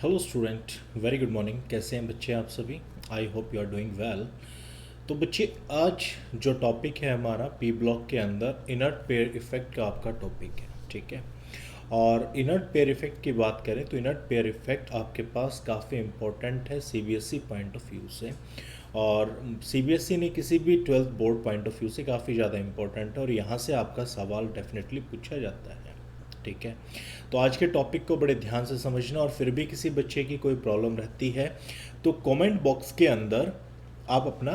Hello student, very good morning. कैसे हैं बच्चे आप सभी? I hope you are doing well. तो बच्चे, आज जो टॉपिक है हमारा पी ब्लॉक के अंदर इनर्ट पेयर इफेक्ट का आपका टॉपिक है, ठीक है। और इनर्ट पेयर इफेक्ट की बात करें तो इनर्ट पेयर इफेक्ट आपके पास काफ़ी इम्पोर्टेंट है सीबीएसई पॉइंट ऑफ व्यू से। और सीबीएसई ने किसी भी 12th board point of view से काफ़ी ज़्यादा इम्पोर्टेंट है और यहाँ से आपका सवाल डेफिनेटली पूछा जाता है, ठीक है। तो आज के टॉपिक को बड़े ध्यान से समझना, और फिर भी किसी बच्चे की कोई प्रॉब्लम रहती है तो कमेंट बॉक्स के अंदर आप अपना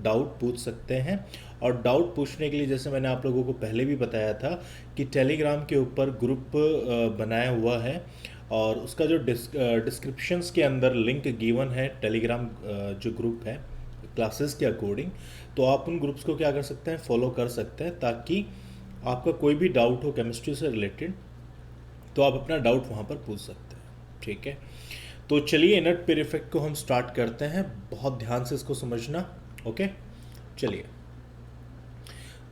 डाउट पूछ सकते हैं। और डाउट पूछने के लिए, जैसे मैंने आप लोगों को पहले भी बताया था कि टेलीग्राम के ऊपर ग्रुप बनाया हुआ है, और उसका जो डिस्क्रिप्शंस के अंदर लिंक गिवन है टेलीग्राम जो ग्रुप है क्लासेस के अकॉर्डिंग, तो आप उन ग्रुप्स को क्या कर सकते हैं, फॉलो कर सकते हैं, ताकि आपका कोई भी डाउट हो केमिस्ट्री से रिलेटेड तो आप अपना डाउट वहाँ पर पूछ सकते हैं, ठीक है। तो चलिए इनर्ट पेयर इफेक्ट को हम स्टार्ट करते हैं, बहुत ध्यान से इसको समझना, ओके। चलिए,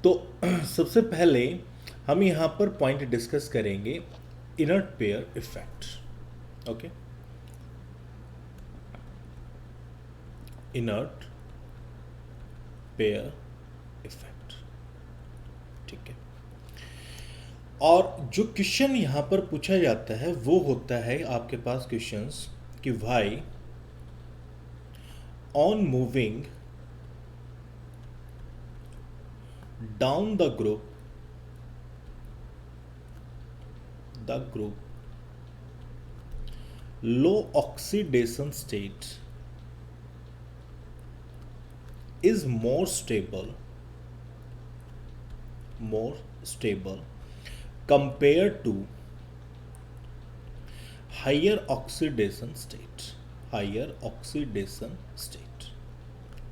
तो सबसे पहले हम यहाँ पर पॉइंट डिस्कस करेंगे inert pair effect, okay. Inert pair effect, ठीक है। और जो क्वेश्चन यहाँ पर पूछा जाता है वो होता है आपके पास क्वेश्चंस कि why on moving down the group low oxidation state is more stable compared to higher oxidation state,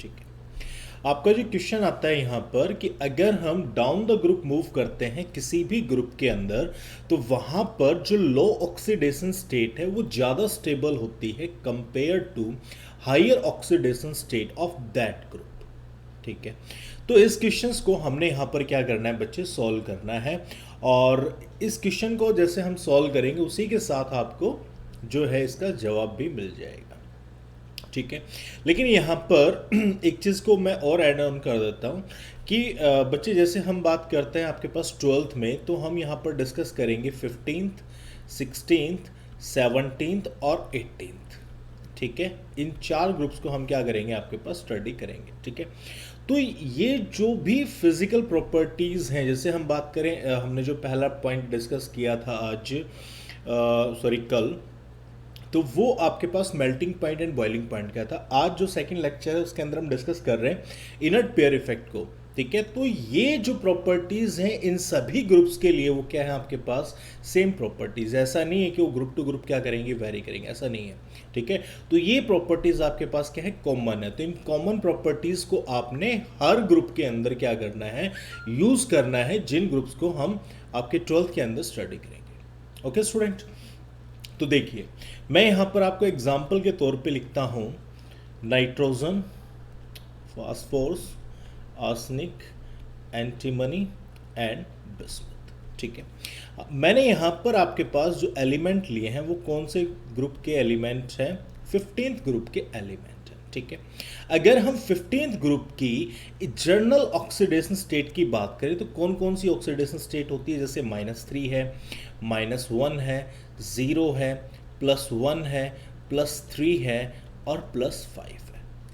ठीक है। आपका जो क्वेश्चन आता है यहाँ पर कि अगर हम डाउन द ग्रुप मूव करते हैं किसी भी ग्रुप के अंदर, तो वहाँ पर जो लो ऑक्सीडेशन स्टेट है वो ज़्यादा स्टेबल होती है compare to higher oxidation state of that group, ठीक है। तो इस क्वेश्चंस को हमने यहाँ पर क्या करना है बच्चे, सॉल्व करना है। और इस क्वेश्चन को जैसे हम सॉल्व करेंगे उसी के साथ आपको जो है इसका जवाब भी मिल जाएगा, ठीक है। लेकिन यहाँ पर एक चीज़ को मैं और ऐड ऑन कर देता हूँ कि बच्चे, जैसे हम बात करते हैं आपके पास 12th में, तो हम यहाँ पर डिस्कस करेंगे 15th, 16th, 17th और 18th, ठीक है। इन 4 ग्रुप्स को हम क्या करेंगे, आपके पास स्टडी करेंगे, ठीक है। तो ये जो भी फिजिकल प्रॉपर्टीज़ हैं, जैसे हम बात करें, हमने जो पहला पॉइंट डिस्कस किया था आज, कल, तो वो आपके पास melting point and boiling point का था। आज जो सेकंड लेक्चर है उसके अंदर हम डिस्कस कर रहे हैं इनर्ट पेयर इफेक्ट को, ठीक है। तो ये जो प्रॉपर्टीज़ हैं इन सभी ग्रुप्स के लिए वो क्या है, आपके पास सेम प्रॉपर्टीज़। ऐसा नहीं है कि वो ग्रुप टू ग्रुप क्या करेंगे, वेरी करेंगे, ऐसा नहीं है, ठीक है। तो ये प्रॉपर्टीज़ आपके पास क्या है, कॉमन है। तो इन कॉमन प्रॉपर्टीज़ को आपने हर ग्रुप के अंदर क्या करना है, यूज़ करना है, जिन ग्रुप्स को हम आपके 12th के अंदर स्टडी करेंगे, ओके स्टूडेंट। तो देखिए, मैं यहाँ पर आपको एग्जाम्पल के तौर पे लिखता हूँ nitrogen, phosphorus, arsenic, antimony and bismuth, ठीक है। मैंने यहाँ पर आपके पास जो एलिमेंट लिए हैं वो कौन से ग्रुप के एलिमेंट हैं, 15th ग्रुप के एलिमेंट हैं, ठीक है। अगर हम 15th ग्रुप की जर्नल ऑक्सीडेशन स्टेट की बात करें तो कौन कौन सी ऑक्सीडेशन स्टेट होती है, जैसे -3 है, -1 है, 0 है, +1 है, +3 है और +5 है,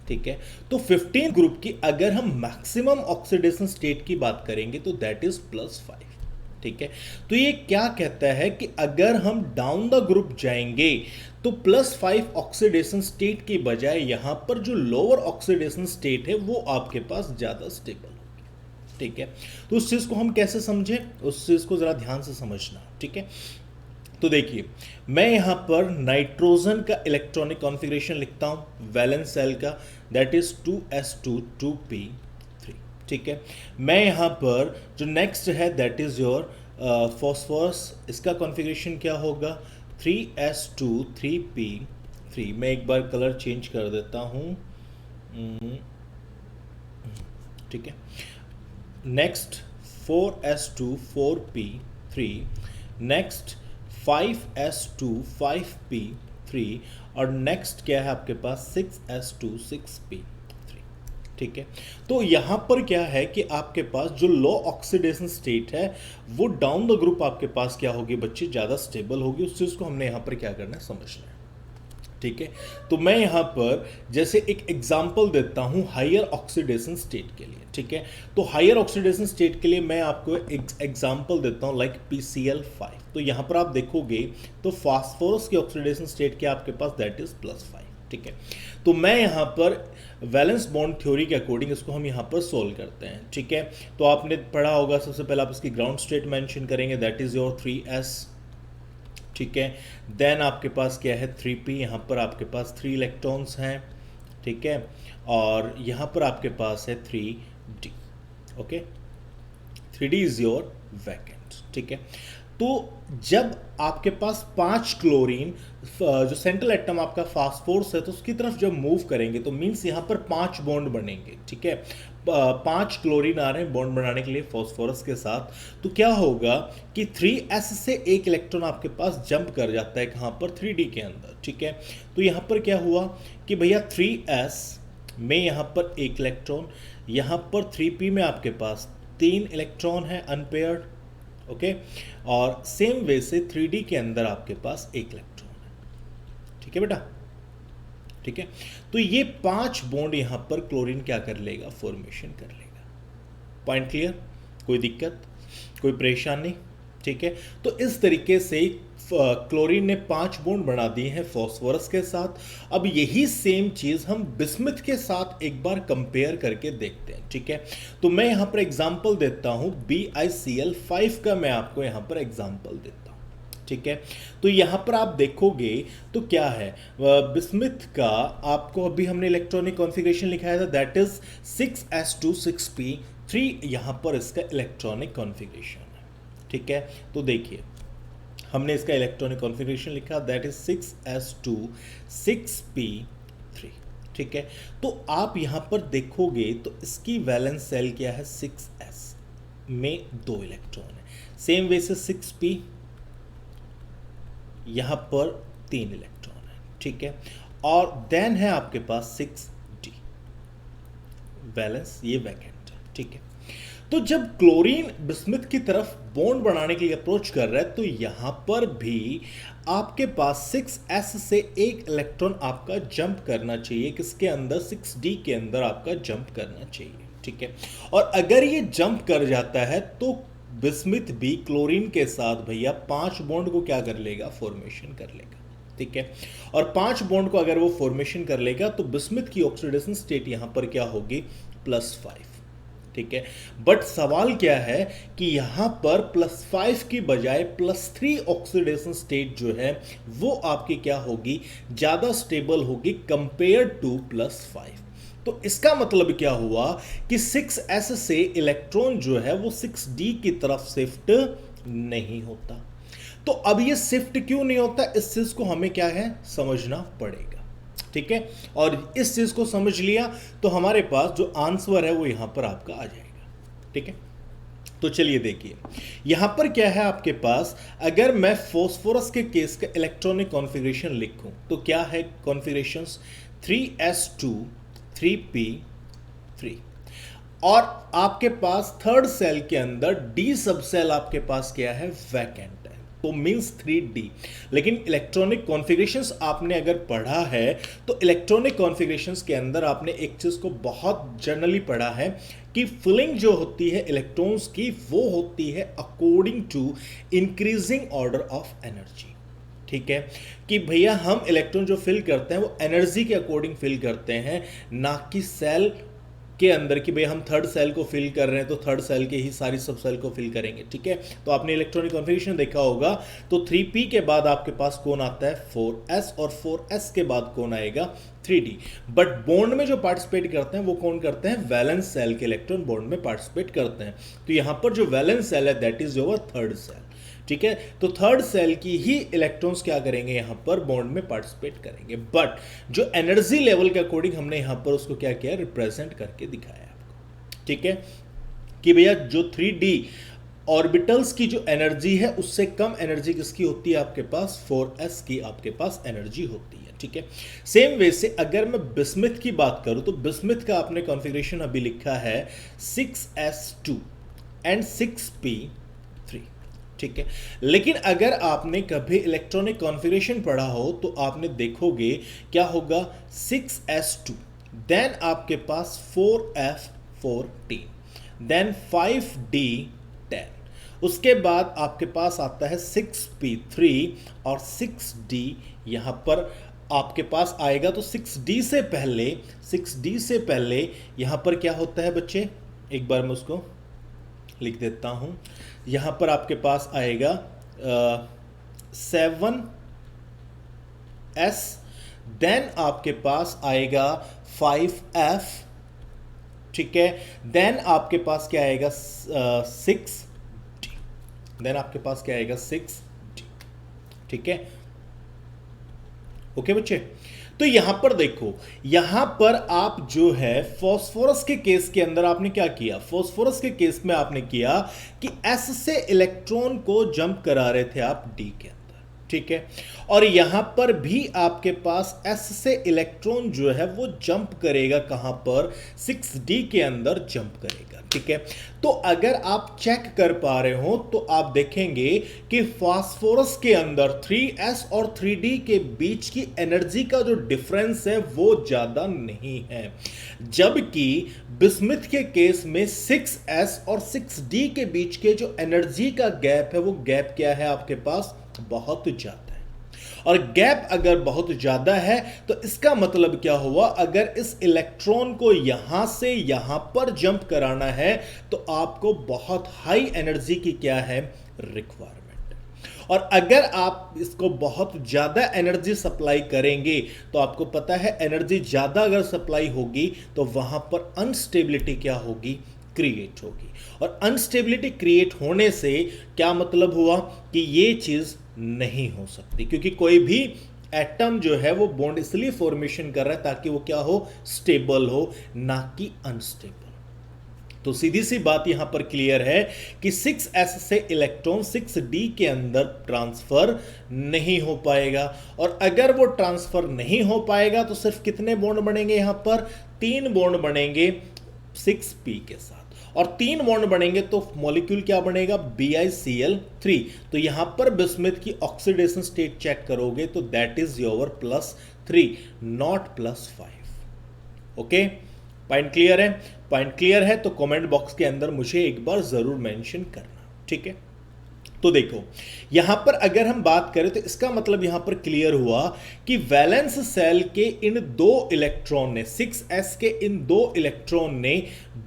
ठीक है। तो 15 ग्रुप की अगर हम मैक्सिमम ऑक्सीडेशन स्टेट की बात करेंगे तो दैट इज +5, ठीक है। तो ये क्या कहता है कि अगर हम डाउन द ग्रुप जाएंगे तो +5 ऑक्सीडेशन स्टेट की बजाय यहां पर जो लोअर ऑक्सीडेशन स्टेट है वो आपके पास ज्यादा स्टेबल होगी, ठीक है। तो उस चीज को हम कैसे समझे, उस चीज को जरा ध्यान से समझना, ठीक है। तो देखिए, मैं यहां पर नाइट्रोजन का इलेक्ट्रॉनिक कॉन्फ़िगरेशन लिखता हूं, वैलेंस सेल का, दैट इज 2s2 2p3, ठीक है। मैं यहां पर जो नेक्स्ट है दैट इज योर फॉस्फोरस, इसका कॉन्फ़िगरेशन क्या होगा, 3s2 3p3। मैं एक बार कलर चेंज कर देता हूं, ठीक है। Next 4s2 4p3, next 5s2 5p3, 3 और नेक्स्ट क्या है आपके पास 6s2 6p3। ठीक है, तो यहाँ पर क्या है कि आपके पास जो लो ऑक्सीडेशन स्टेट है वो डाउन द ग्रुप आपके पास क्या होगी बच्चे, ज़्यादा स्टेबल होगी। उस चीज़ को हमने यहाँ पर क्या करना है, समझना है। ठीक है, तो मैं यहाँ पर जैसे एक एग्जांपल देता हूँ हायर ऑक्सीडेशन स्टेट के लिए। ठीक है, तो हायर ऑक्सीडेशन स्टेट के लिए मैं आपको एग्जांपल देता हूँ लाइक PCl5। तो यहाँ पर आप देखोगे तो फास्फोरस की ऑक्सीडेशन स्टेट क्या आपके पास, दैट इज +5। ठीक है, तो मैं यहाँ पर वैलेंस बॉन्ड थ्योरी के अकॉर्डिंग इसको हम यहाँ पर सोल्व करते हैं। ठीक है, तो आपने पढ़ा होगा, सबसे पहले आप इसकी ग्राउंड स्टेट मेंशन करेंगे, दैट इज योर 3s। ठीक है, देन आपके पास क्या है 3p, यहाँ पर आपके पास 3 इलेक्ट्रॉन्स हैं। ठीक है, और यहाँ पर आपके पास है 3d। Okay, 3d is your vacant. ठीक है, तो जब आपके पास 5 क्लोरीन जो सेंट्रल एटम आपका फास्फोरस है तो उसकी तरफ जब मूव करेंगे तो मीन्स यहाँ पर 5 बॉन्ड बनेंगे। ठीक है, 5 क्लोरीन आ रहे हैं बॉन्ड बनाने के लिए फास्फोरस के साथ, तो क्या होगा कि 3s से एक इलेक्ट्रॉन आपके पास जंप कर जाता है कहाँ पर, 3d के अंदर। ठीक है, तो यहाँ पर क्या हुआ कि भैया 3s में यहाँ पर एक इलेक्ट्रॉन, यहाँ पर 3p में आपके पास 3 इलेक्ट्रॉन है अनपेयर्ड। ओके, और सेम वे से 3d के अंदर आपके पास एक इलेक्ट्रॉन है। ठीक है बेटा, ठीक है, तो ये 5 बॉन्ड यहां पर क्लोरीन क्या कर लेगा, फॉर्मेशन कर लेगा। पॉइंट क्लियर, कोई दिक्कत, कोई परेशानी? ठीक है, तो इस तरीके से क्लोरीन ने 5 बॉन्ड बना दिए हैं फास्फोरस के साथ। अब यही सेम चीज हम बिस्मिथ के साथ एक बार कंपेयर करके देखते हैं। ठीक है, तो मैं यहां पर एग्जांपल देता हूं BiCl5 का, मैं आपको यहां पर एग्जांपल देता हूं। ठीक है, तो यहां पर आप देखोगे तो क्या है, बिस्मिथ का आपको अभी हमने इलेक्ट्रॉनिक कॉन्फ़िगरेशन लिखाया था, दैट इज 6s2 6p3, यहां पर इसका इलेक्ट्रॉनिक कॉन्फ़िगरेशन है। ठीक है, तो देखिए हमने इसका इलेक्ट्रॉनिक कॉन्फ़िगरेशन लिखा, दैट इज 6s2 6p3। ठीक है, तो आप यहां पर देखोगे तो इसकी वैलेंस सेल क्या है, 6s में 2 इलेक्ट्रॉन है। सेम वे से 6p यहां पर 3 इलेक्ट्रॉन है। ठीक है, और देन है आपके पास 6d, बैलेंस ये वैकेंट है। ठीक है, तो जब क्लोरीन बिस्मिथ की तरफ बॉन्ड बनाने के लिए अप्रोच कर रहा है तो यहां पर भी आपके पास 6s से एक इलेक्ट्रॉन आपका जंप करना चाहिए, किसके अंदर, 6d के अंदर आपका जंप करना चाहिए। ठीक है, और अगर ये जंप कर जाता है तो बिस्मिथ भी क्लोरीन के साथ भैया 5 बॉन्ड को क्या कर लेगा, फॉर्मेशन कर लेगा। ठीक है, और 5 बॉन्ड को अगर वो फॉर्मेशन कर लेगा तो बिस्मिथ की ऑक्सीडेशन स्टेट यहां पर क्या होगी, +5। ठीक है, बट सवाल क्या है कि यहां पर +5 की बजाय +3 ऑक्सीडेशन स्टेट जो है वो आपकी क्या होगी, ज्यादा स्टेबल होगी कंपेयर टू +5। तो इसका मतलब क्या हुआ कि 6s से इलेक्ट्रॉन जो है वो 6d की तरफ शिफ्ट नहीं होता। तो अब ये शिफ्ट क्यों नहीं होता, इस चीज को हमें क्या है, समझना पड़ेगा। ठीक है, और इस चीज को समझ लिया तो हमारे पास जो आंसर है वो यहां पर आपका आ जाएगा। ठीक है, तो चलिए देखिए यहां पर क्या है आपके पास, अगर मैं फास्फोरस के केस का इलेक्ट्रॉनिक कॉन्फ़िगरेशन लिखूं तो क्या है कॉन्फ़िगरेशंस, 3s2 3p3, और आपके पास थर्ड सेल के अंदर d सब सेल आपके पास क्या है, वैकेंट है, तो मींस 3d। लेकिन इलेक्ट्रॉनिक कॉन्फ़िगरेशंस आपने अगर पढ़ा है तो इलेक्ट्रॉनिक कॉन्फ़िगरेशंस के अंदर आपने एक चीज को बहुत जनरली पढ़ा है कि फिलिंग जो होती है इलेक्ट्रॉन्स की वो होती है according to increasing order of energy. ठीक है, कि भैया हम इलेक्ट्रॉन जो फिल करते हैं वो एनर्जी के अकॉर्डिंग फिल करते हैं, ना कि सेल के अंदर कि भैया हम थर्ड सेल को फिल कर रहे हैं तो थर्ड सेल के ही सारी सब सेल को फिल करेंगे। ठीक है, तो आपने इलेक्ट्रॉनिक कॉन्फ़िगरेशन देखा होगा, तो 3p के बाद आपके पास कौन आता है, 4s, और 4s के बाद कौन आएगा, 3d। बट बॉन्ड में जो पार्टिसिपेट करते हैं वो कौन करते हैं, वैलेंस सेल के इलेक्ट्रॉन बॉन्ड में पार्टिसिपेट करते हैं। तो यहां पर जो वैलेंस सेल है that is your third shell. ठीक है, तो थर्ड सेल की ही इलेक्ट्रॉन्स क्या करेंगे, यहां पर बॉन्ड में पार्टिसिपेट करेंगे, बट जो एनर्जी लेवल के अकॉर्डिंग हमने यहां पर उसको क्या किया, रिप्रेजेंट करके दिखाया आपको। ठीक है, कि भैया जो 3d ऑर्बिटल्स की जो एनर्जी है उससे कम एनर्जी किसकी होती है आपके पास, 4s की आपके पास एनर्जी होती है। ठीक है, सेम वे से अगर मैं बिस्मिथ की बात करूं तो बिस्मिथ का आपने कॉन्फ़िगरेशन अभी लिखा है 6s2 एंड 6p3। ठीक है, लेकिन अगर आपने कभी इलेक्ट्रॉनिक कॉन्फ़िगरेशन पढ़ा हो तो आपने देखोगे क्या होगा, 6s2 देन आपके पास 4f14 देन 5d10, उसके बाद आपके पास आता है 6p3 और 6d यहां पर आपके पास आएगा। तो 6d से पहले यहां पर क्या होता है बच्चे, एक बार मैं उसको लिख देता हूं। यहां पर आपके पास आएगा 7s, देन आपके पास आएगा 5f। ठीक है, देन आपके पास क्या आएगा 6d, देन आपके पास क्या आएगा 6d। ठीक है, ओके बच्चे। तो यहां पर देखो, यहां पर आप जो है फास्फोरस के केस के अंदर आपने क्या किया, फास्फोरस के केस में आपने किया कि s से इलेक्ट्रॉन को जंप करा रहे थे आप d के अंदर। ठीक है, और यहां पर भी आपके पास s से इलेक्ट्रॉन जो है वो जंप करेगा कहां पर, 6d के अंदर जंप करेगा। ठीक है, तो अगर आप चेक कर पा रहे हो तो आप देखेंगे कि फास्फोरस के अंदर 3s और 3d के बीच की एनर्जी का जो डिफरेंस है वो ज्यादा नहीं है, जबकि बिस्मिथ के केस में 6s और 6d के बीच के जो एनर्जी का गैप है वो गैप क्या है आपके पास, बहुत ज्यादा है। और गैप अगर बहुत ज्यादा है तो इसका मतलब क्या हुआ, अगर इस इलेक्ट्रॉन को यहां से यहां पर जंप कराना है तो आपको बहुत हाई एनर्जी की क्या है, रिक्वायरमेंट। और अगर आप इसको बहुत ज्यादा एनर्जी सप्लाई करेंगे तो आपको पता है एनर्जी ज्यादा अगर सप्लाई होगी तो वहां पर अनस्टेबिलिटी क्या होगी, क्रिएट होगी। और अनस्टेबिलिटी क्रिएट होने से क्या मतलब हुआ कि ये चीज नहीं हो सकती, क्योंकि कोई भी एटम जो है वो बॉन्ड इसलिए फॉर्मेशन कर रहा है ताकि वो क्या हो, स्टेबल हो, ना कि अनस्टेबल। तो सीधी सी बात यहां पर क्लियर है कि 6s से इलेक्ट्रॉन 6d के अंदर ट्रांसफर नहीं हो पाएगा। और अगर वो ट्रांसफर नहीं हो पाएगा तो सिर्फ कितने बॉन्ड बनेंगे, यहां पर 3 बॉन्ड बनेंगे 6p के साथ, और 3 बॉन्ड बनेंगे तो मॉलिक्यूल क्या बनेगा, BiCl3। तो यहां पर बिस्मिथ की ऑक्सीडेशन स्टेट चेक करोगे तो that is your +3 not +5। Okay, point clear है, पॉइंट क्लियर है तो कमेंट बॉक्स के अंदर मुझे एक बार जरूर मेंशन करना। ठीक है, तो देखो यहां पर अगर हम बात करें तो इसका मतलब यहां पर क्लियर हुआ कि वैलेंस सेल के इन 2 इलेक्ट्रॉन ने, 6s के इन 2 इलेक्ट्रॉन ने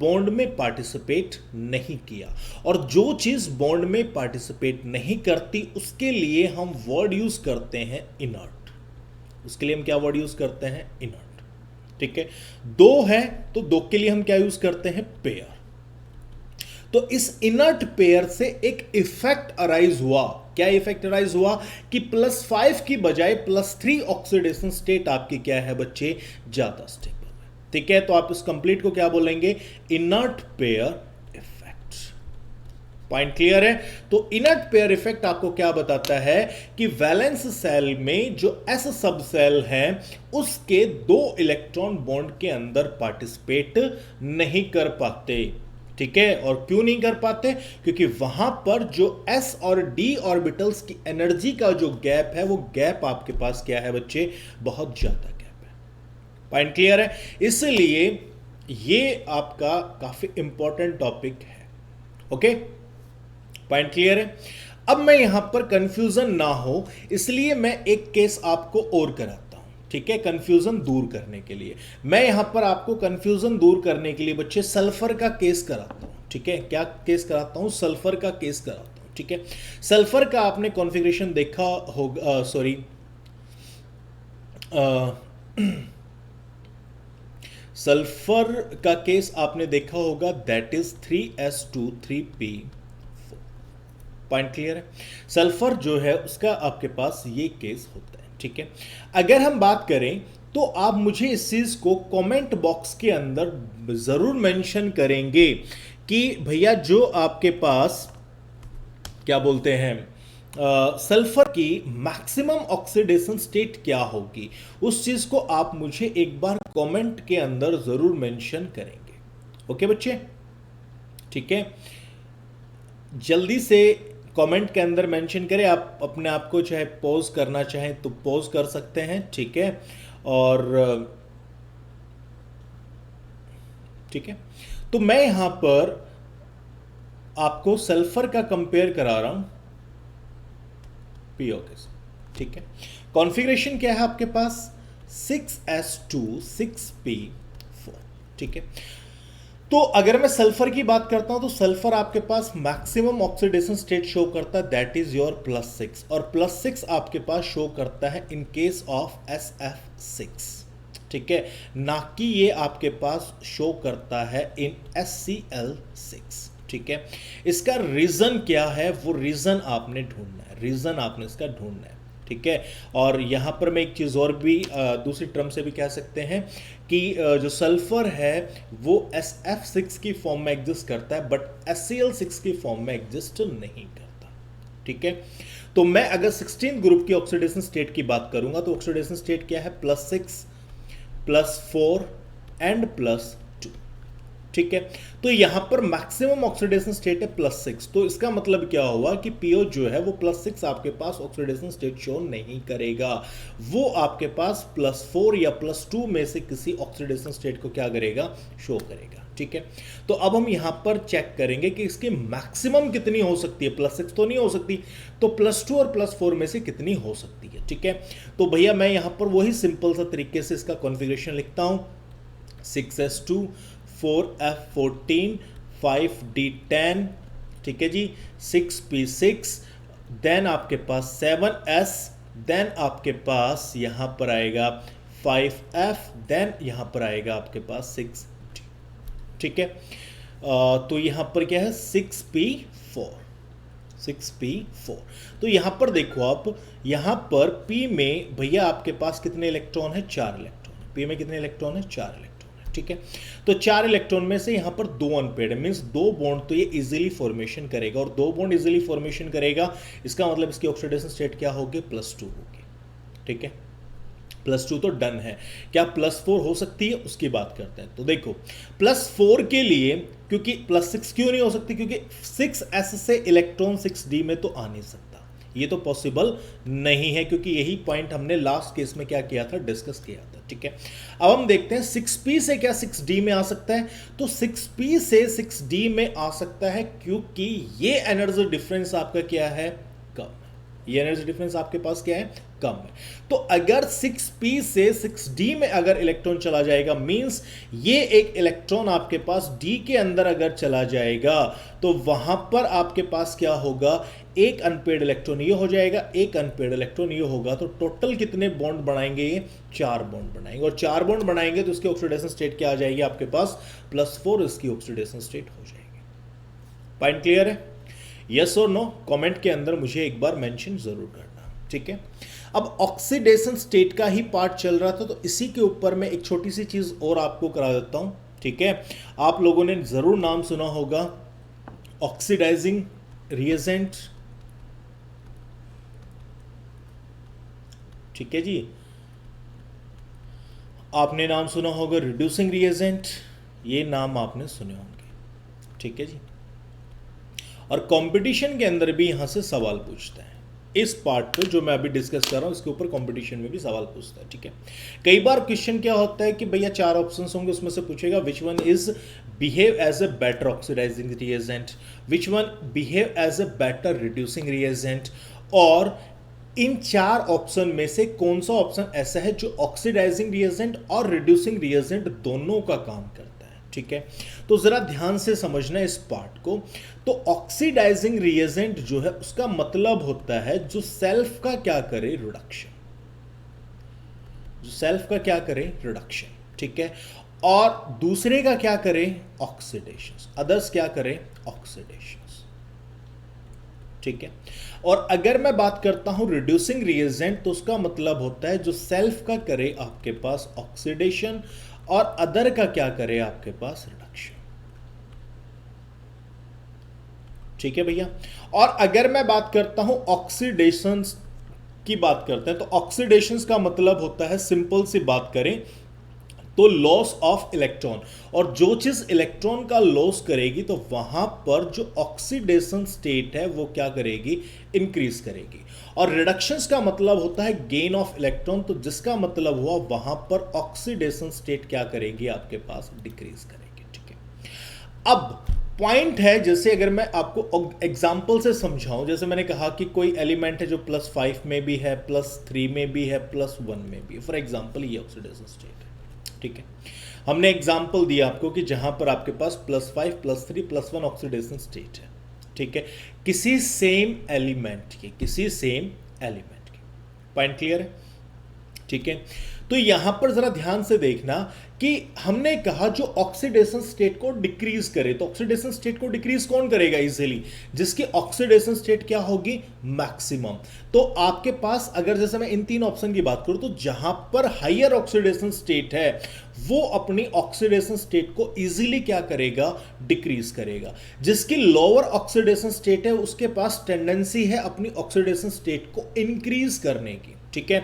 बॉन्ड में पार्टिसिपेट नहीं किया। और जो चीज बॉन्ड में पार्टिसिपेट नहीं करती उसके लिए हम वर्ड यूज करते हैं इनर्ट। उसके लिए हम क्या वर्ड यूज करते हैं, इनर्ट। ठीक है, 2 है तो 2 के लिए हम क्या यूज करते हैं, पेयर। तो इस इनर्ट पेयर से एक इफेक्ट अराइज हुआ, क्या इफेक्ट अराइज हुआ कि +5 की बजाय +3 ऑक्सीडेशन स्टेट आपकी क्या है बच्चे, ज्यादा स्टेबल है। ठीक है, तो आप इस कंप्लीट को क्या बोलेंगे, inert pair effect. Point clear है। तो इनर्ट पेयर इफेक्ट आपको क्या बताता है कि वैलेंस सेल में जो s सब सेल है उसके 2 इलेक्ट्रॉन बॉन्ड के अंदर पार्टिसिपेट नहीं कर पाते। ठीक है, और क्यों नहीं कर पाते, क्योंकि वहां पर जो s और d ऑर्बिटल्स की एनर्जी का जो गैप है वो गैप आपके पास क्या है बच्चे, बहुत ज्यादा गैप है। पॉइंट क्लियर है, इसलिए ये आपका काफी इंपॉर्टेंट टॉपिक है। ओके, पॉइंट क्लियर है। अब मैं यहां पर कंफ्यूजन ना हो इसलिए मैं एक केस आपको और कराता हूं। ठीक है, कंफ्यूजन दूर करने के लिए मैं यहां पर आपको कंफ्यूजन दूर करने के लिए बच्चे सल्फर का केस कराता हूं। ठीक है, क्या केस कराता हूं, सल्फर का केस कराता हूं। ठीक है, सल्फर का आपने कॉन्फ़िगरेशन देखा होगा, सॉरी सल्फर का केस आपने देखा होगा, that is 3s2 3p4। Point clear है। सल्फर जो है उसका आपके पास ये केस होता है। ठीक है, अगर हम बात करें तो आप मुझे इस चीज को कमेंट बॉक्स के अंदर जरूर मेंशन करेंगे कि भैया जो आपके पास क्या बोलते हैं, सल्फर की मैक्सिमम ऑक्सीडेशन स्टेट क्या होगी, उस चीज को आप मुझे एक बार कमेंट के अंदर जरूर मेंशन करेंगे। ओके बच्चे, ठीक है, जल्दी से कमेंट के अंदर मेंशन करें। आप अपने आप को चाहे पॉज करना चाहें तो पॉज कर सकते हैं, ठीक है। और ठीक है, तो मैं यहां पर आपको सल्फर का कंपेयर करा रहा हूं पीओ के साथ, ठीक है। कॉन्फ़िगरेशन क्या है आपके पास, 6s2 6p4, ठीक है। तो अगर मैं सल्फर की बात करता हूं तो सल्फर आपके पास मैक्सिमम ऑक्सीडेशन स्टेट शो करता है, दैट इज योर +6, और +6 आपके पास शो करता है इन केस ऑफ SF6, ठीक है, ना कि ये आपके पास शो करता है इन SCl6, ठीक है। इसका रीजन क्या है, वो रीजन आपने ढूंढना है, रीजन आपने इसका ढूंढना है, ठीक है। और यहां पर मैं एक चीज और भी दूसरी टर्म से भी कह सकते हैं कि जो सल्फर है वो SF6 की फॉर्म में एग्जिस्ट करता है, बट SCl6 की फॉर्म में एग्जिस्ट नहीं करता, ठीक है। तो मैं अगर 16 ग्रुप की ऑक्सीडेशन स्टेट की बात करूंगा तो ऑक्सीडेशन स्टेट क्या है, +6 +4 एंड +2, ठीक है। तो यहां पर मैक्सिमम ऑक्सीडेशन स्टेट है +6, तो इसका मतलब क्या हुआ कि पीओ जो है वो +6 आपके पास ऑक्सीडेशन स्टेट शो नहीं करेगा, वो आपके पास +4 या +2 में से किसी ऑक्सीडेशन स्टेट को क्या करेगा, शो करेगा, ठीक है। तो अब हम यहां पर चेक करेंगे कि इसकी मैक्सिमम कितनी हो सकती है, +6 तो नहीं हो सकती, तो +2 और +4 में से कितनी हो सकती है, ठीक है। तो भैया मैं यहां पर वही सिंपल सा तरीके से इसका कॉन्फ़िगरेशन लिखता हूं, 6s2 4f14 5d10, ठीक है जी, 6p6, देन आपके पास 7s, देन आपके पास यहां पर आएगा 5f, देन यहां पर आएगा आपके पास 6d, ठीक है। तो यहां पर क्या है, 6p4, 6p4। तो यहां पर देखो आप, यहां पर p में भैया आपके पास कितने इलेक्ट्रॉन है, 4 इलेक्ट्रॉन, p में कितने इलेक्ट्रॉन है, 4 इलेक्ट्रॉन, ठीक है। तो 4 इलेक्ट्रॉन में से यहां पर 2 अनपेड है, मींस 2 बॉन्ड तो ये इजीली फॉर्मेशन करेगा, और 2 बॉन्ड इजीली फॉर्मेशन करेगा, इसका मतलब इसकी ऑक्सीडेशन स्टेट क्या होगी, +2 होगी, ठीक है। +2 तो डन है, क्या +4 हो सकती है, उसकी बात करते हैं। तो देखो +4 के लिए, क्योंकि +6 क्यों नहीं हो सकती, क्योंकि 6s से इलेक्ट्रॉन 6d में तो आ नहीं सकता, ये तो पॉसिबल नहीं है, क्योंकि यही पॉइंट हमने लास्ट केस में क्या किया था, डिस्कस किया था, ठीक है। अब हम देखते हैं 6p से क्या 6d में आ सकता है, तो 6p से 6d में आ सकता है, क्योंकि ये एनर्जी डिफरेंस आपका क्या है, कम है, ये एनर्जी डिफरेंस आपके पास क्या है, कम है। तो अगर 6p से 6d में अगर इलेक्ट्रॉन चला जाएगा, मींस ये एक इलेक्ट्रॉन आपके पास d के अंदर अगर चला जाएगा, तो वहां पर आपके पास क्या होगा, एक अनपेड इलेक्ट्रॉन ये हो जाएगा, एक अनपेड इलेक्ट्रॉन ये होगा, तो टोटल कितने बॉन्ड बनाएंगे, ये 4 बॉन्ड बनाएंगे, और 4 बॉन्ड बनाएंगे तो इसकी ऑक्सीडेशन स्टेट क्या आ जाएगी आपके पास, +4 इसकी ऑक्सीडेशन स्टेट हो जाएगी। पॉइंट क्लियर है, यस और नो, कमेंट के अंदर मुझे एक बार मेंशन जरूर करना, ठीक है। अब ऑक्सीडेशन स्टेट का ही पार्ट चल रहा था, तो इसी के ऊपर मैं एक छोटी सी चीज और आपको करा देता हूं, ठीक है। आप लोगों ने जरूर नाम सुना होगा ऑक्सीडाइजिंग रिएजेंट, ठीक है जी। आपने नाम सुना होगा रिड्यूसिंग रिएजेंट, ये नाम आपने सुने होंगे, ठीक है जी। और कंपटीशन के अंदर भी यहां से सवाल पूछता है, इस पार्ट पे जो मैं अभी डिस्कस कर रहा हूं इसके ऊपर कंपटीशन में भी सवाल पूछता है, ठीक है। कई बार क्वेश्चन क्या होता है कि भैया 4 ऑप्शंस होंगे, उसमें से पूछेगा which one is behave as a better oxidising reagent, which one behave as a better reducing reagent, और इन 4 ऑप्शन में से कौन सा ऑप्शन ऐसा है जो ऑक्सीडाइजिंग रिएजेंट और रिड्यूसिंग रिएजेंट दोनों का काम करता है, ठीक है। तो जरा ध्यान से समझना इस पार्ट को। तो ऑक्सीडाइजिंग रिएजेंट जो है उसका मतलब होता है जो सेल्फ का क्या करे, रिडक्शन, जो सेल्फ का क्या करे, रिडक्शन, ठीक है। और दूसरे का क्या करे, ऑक्सीडेशन, अदर्स क्या करे, ऑक्सीडेशन, ठीक है। और अगर मैं बात करता हूं रिड्यूसिंग रिएजेंट, तो उसका मतलब होता है जो सेल्फ का करे आपके पास ऑक्सीडेशन, और अदर का क्या करे आपके पास रिडक्शन, ठीक है भैया। और अगर मैं बात करता हूं ऑक्सीडेशन की, बात करते हैं तो ऑक्सीडेशन का मतलब होता है, सिंपल सी बात करें तो लॉस ऑफ इलेक्ट्रॉन, और जो चीज इलेक्ट्रॉन का लॉस करेगी तो वहां पर जो ऑक्सीडेशन स्टेट है वो क्या करेगी, इंक्रीज करेगी। और रिडक्शंस का मतलब होता है गेन ऑफ इलेक्ट्रॉन, तो जिसका मतलब हुआ वहां पर ऑक्सीडेशन स्टेट क्या करेगी, आपके पास डिक्रीज करेगी। ठीक है, अब पॉइंट है, जैसे अगर मैं आपको एग्जाम्पल से समझाऊं, जैसे मैंने कहा कि कोई एलिमेंट है जो +5 में भी है, +3 में भी है, +1 में भी है। फॉर एग्जाम्पल ये ऑक्सीडेशन स्टेट है। ठीक है, हमने एग्जाम्पल दिया आपको कि जहां पर आपके पास +5, +3, +1 ऑक्सीडेशन स्टेट है। ठीक है, किसी सेम एलिमेंट के, पॉइंट क्लियर है। ठीक है, तो यहां पर जरा ध्यान से देखना कि हमने कहा जो ऑक्सीडेशन स्टेट को डिक्रीज करे, तो ऑक्सीडेशन स्टेट को डिक्रीज कौन करेगा इजीली, जिसकी ऑक्सीडेशन स्टेट क्या होगी, मैक्सिमम। तो आपके पास अगर जैसे मैं इन 3 ऑप्शन की बात करूं, तो जहां पर हायर ऑक्सीडेशन स्टेट है वो अपनी ऑक्सीडेशन स्टेट को इजीली क्या करेगा, डिक्रीज करेगा। जिसकी लोअर ऑक्सीडेशन स्टेट है उसके पास टेंडेंसी है अपनी ऑक्सीडेशन स्टेट को इंक्रीज करने की। ठीक है,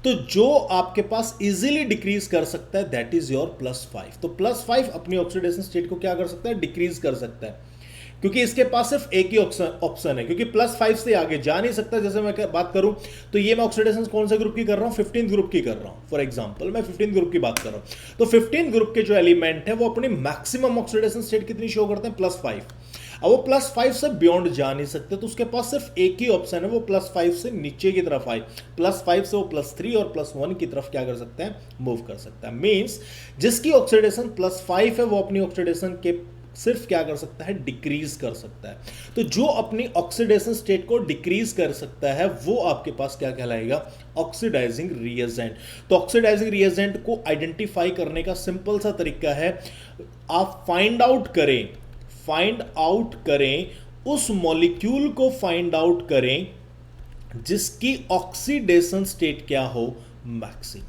तो जो आपके पास इजीली डिक्रीज कर सकता है दैट इज योर +5। तो +5 अपनी ऑक्सीडेशन स्टेट को क्या कर सकता है, डिक्रीज कर सकता है, क्योंकि इसके पास सिर्फ एक ही ऑप्शन है, क्योंकि +5 से आगे जा नहीं सकता। जैसे मैं बात करूं तो ये मैं ऑक्सीडेशन कौन से ग्रुप की कर रहा हूं, 15th ग्रुप की कर रहा हूं। फॉर एग्जांपल मैं 15th ग्रुप की बात कर रहा हूं, तो 15th ग्रुप के जो एलिमेंट है वो अपनी मैक्सिमम ऑक्सीडेशन स्टेट कितनी शो करते हैं, +5। अब वो +5 से बियॉन्ड जा नहीं सकते, तो उसके पास सिर्फ एक ही ऑप्शन है, वो +5 से नीचे की तरफ आए, +5 से वो +3 और +1 की तरफ क्या कर सकता है, मूव कर सकता है। मींस जिसकी ऑक्सीडेशन +5 है वो अपनी ऑक्सीडेशन के सिर्फ क्या कर सकता है, डिक्रीज कर सकता है। तो जो अपनी ऑक्सीडेशन स्टेट को डिक्रीज कर सकता है वो आपके पास क्या कहलाएगा, ऑक्सीडाइजिंग रिएजेंट। तो ऑक्सीडाइजिंग रिएजेंट को आइडेंटिफाई करने का सिंपल सा तरीका है, आप फाइंड आउट करें उस मॉलिक्यूल को फाइंड आउट करें जिसकी ऑक्सीडेशन स्टेट क्या हो, मैक्सिमम।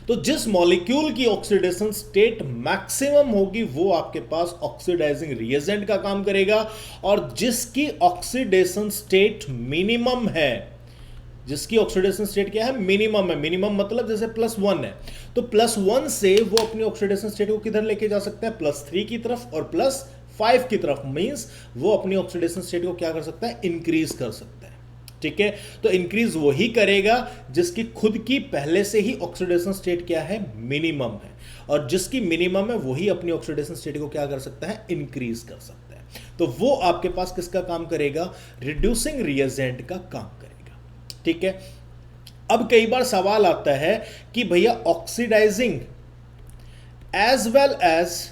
तो जिस मॉलिक्यूल की ऑक्सीडेशन स्टेट मैक्सिमम होगी वो आपके पास ऑक्सीडाइजिंग रिएजेंट का काम करेगा, और जिसकी ऑक्सीडेशन स्टेट मिनिमम है, जिसकी ऑक्सीडेशन स्टेट क्या है, मिनिमम है। मिनिमम मतलब जैसे +1 है, तो +1 से वो अपनी ऑक्सीडेशन स्टेट को किधर लेके जा सकता है, +3 की तरफ और +5 की तरफ। मींस वो अपनी ऑक्सीडेशन स्टेट को क्या कर सकता है, इंक्रीज कर सकता है। ठीक है, तो इंक्रीज वही करेगा जिसकी खुद की पहले से ही ऑक्सीडेशन स्टेट क्या है, मिनिमम है, और जिसकी मिनिमम है वही अपनी ऑक्सीडेशन स्टेट को क्या कर सकता है, इंक्रीज कर सकता है। तो वो आपके पास किसका काम करेगा, रिड्यूसिंग रिएजेंट का काम करेगा। ठीक है, अब कई बार सवाल आता है कि भैया oxidising as well as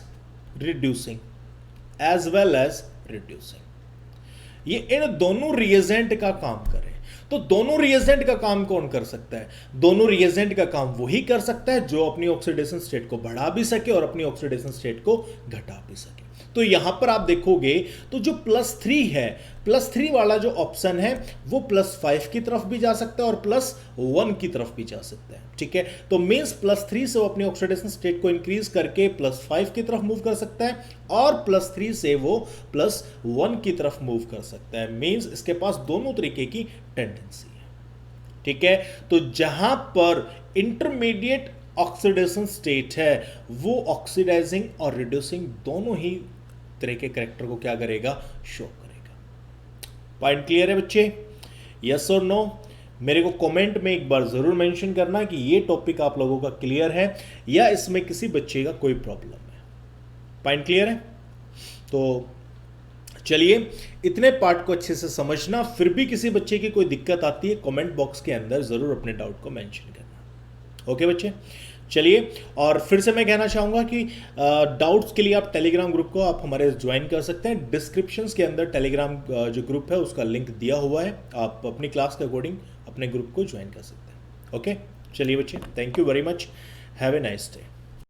reducing, ये इन दोनों रिएजेंट का काम करे, तो दोनों रिएजेंट का काम कौन कर सकता है, दोनों रिएजेंट का काम वही कर सकता है जो अपनी ऑक्सीडेशन स्टेट को बढ़ा भी सके और अपनी ऑक्सीडेशन स्टेट को घटा भी सके। तो यहां पर आप देखोगे तो जो +3 है, +3 वाला जो ऑप्शन है वो +5 की तरफ भी जा सकता है और +1 की तरफ भी जा सकता है। ठीक है, तो मींस +3 से वो अपनी ऑक्सीडेशन स्टेट को इंक्रीज करके +5 की तरफ मूव कर सकता है, और +3 से वो +1 की तरफ मूव कर सकता है। मींस इसके पास दोनों तरीके की टेंडेंसी है। ठीक है, तो जहां पर इंटरमीडिएट ऑक्सीडेशन स्टेट है वो ऑक्सीडाइजिंग और रिड्यूसिंग दोनों ही तरह के कैरेक्टर को क्या करेगा, शो करेगा। पॉइंट क्लियर है बच्चे, यस और नो? मेरे को कमेंट में एक बार जरूर मेंशन करना कि ये टॉपिक आप लोगों का क्लियर है या इसमें किसी बच्चे का कोई प्रॉब्लम है। पॉइंट क्लियर है? तो चलिए, इतने पार्ट को अच्छे से समझना, फिर भी किसी बच्चे की कोई दिक्कत आती है कमेंट बॉक्स के अंदर जरूर अपने डाउट को मेंशन करना। ओके बच्चे, चलिए, और फिर से मैं कहना चाहूँगा कि डाउट्स के लिए आप टेलीग्राम ग्रुप को आप हमारे ज्वाइन कर सकते हैं। डिस्क्रिप्शंस के अंदर टेलीग्राम जो ग्रुप है उसका लिंक दिया हुआ है, आप अपनी क्लास के अकॉर्डिंग अपने ग्रुप को ज्वाइन कर सकते हैं। ओके, चलिए बच्चे, thank you very much, have a nice day.